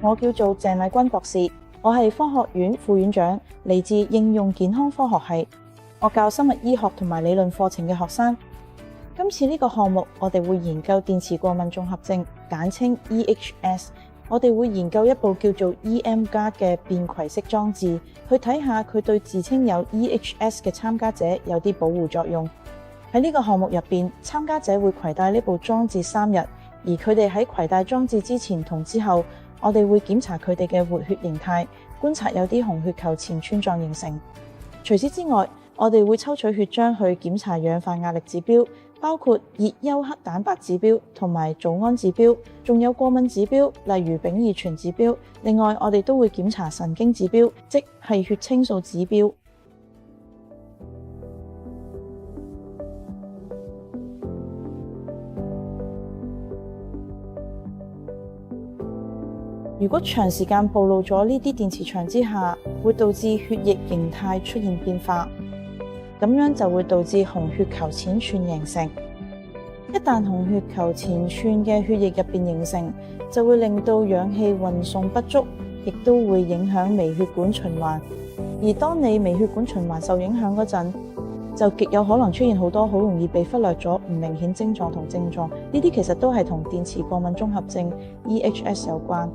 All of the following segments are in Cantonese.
我叫做鄭麗君博士，我係科學院副院長，嚟自應用健康科學系，我教生物醫學同埋理論課程嘅學生。今次呢個項目，我哋會研究電磁過敏綜合症，簡稱 EHS。我哋會研究一部叫做 EM 加嘅便攜式裝置，去睇下佢對自稱有 EHS 嘅參加者有啲保護作用。喺呢個項目入邊，參加者會攜帶呢部裝置3日，而佢哋喺攜帶裝置之前同之後，我哋會檢查佢哋嘅活血形態，觀察有啲紅血球前串狀形成。除此之外，我哋會抽取血漿去檢查氧化壓力指標，包括熱休克蛋白指標同埋組胺指標，仲有過敏指標，例如丙二醇指標。另外，我哋都會檢查神經指標，即係血清素指標。如果長時間暴露咗呢啲電磁場之下，會導致血液形態出現變化，咁樣就會導致紅血球淺串形成。一旦紅血球前串嘅血液入邊形成，就會令到氧氣運送不足，亦都會影響微血管循環。而當你微血管循環受影響嗰陣，就極有可能出現好多好容易被忽略咗唔明顯症狀同症狀。呢啲其實都係同電磁過敏綜合症 EHS 有關。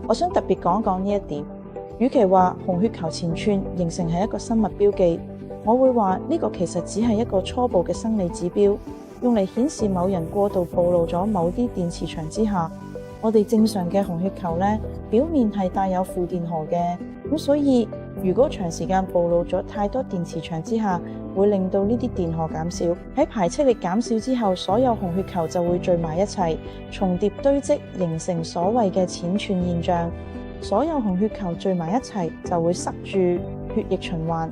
我想特別講講呢一點，與其話紅血球前串形成係一個生物標記，我會話呢個其實只係一個初步嘅生理指標，用嚟顯示某人過度暴露咗某啲電磁場之下。我哋正常嘅紅血球呢，表面係帶有負電荷嘅，咁所以如果長時間暴露咗太多電磁場之下，會令到呢啲電荷減少。喺排斥力減少之後，所有紅血球就會聚埋一齊，重疊堆積，形成所謂嘅淺串現象。所有紅血球聚埋一齊就會塞住血液循環，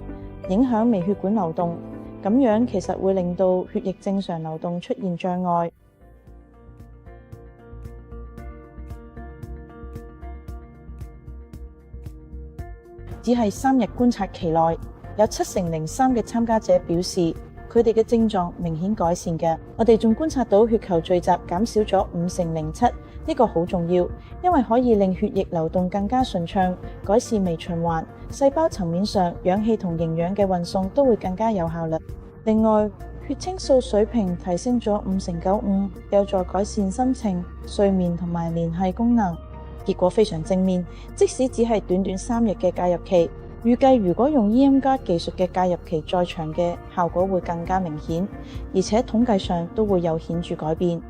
影響微血管流動。咁樣其實會令到血液正常流動出現障礙。只係3日觀察期內，有70.3%嘅參加者表示佢哋嘅症狀明顯改善嘅。我哋仲觀察到血球聚集減少咗50.7%，呢個好重要，因為可以令血液流動更加順暢，改善微循環。細胞層面上，氧氣同營養嘅運送都會更加有效率。另外，血清素水平提升咗5.95%，有助改善心情、睡眠同埋聯繫功能。結果非常正面，即使只係短短3日嘅介入期，預計如果用 EM 加技術嘅介入期再長嘅，效果會更加明顯，而且統計上都會有顯著改變。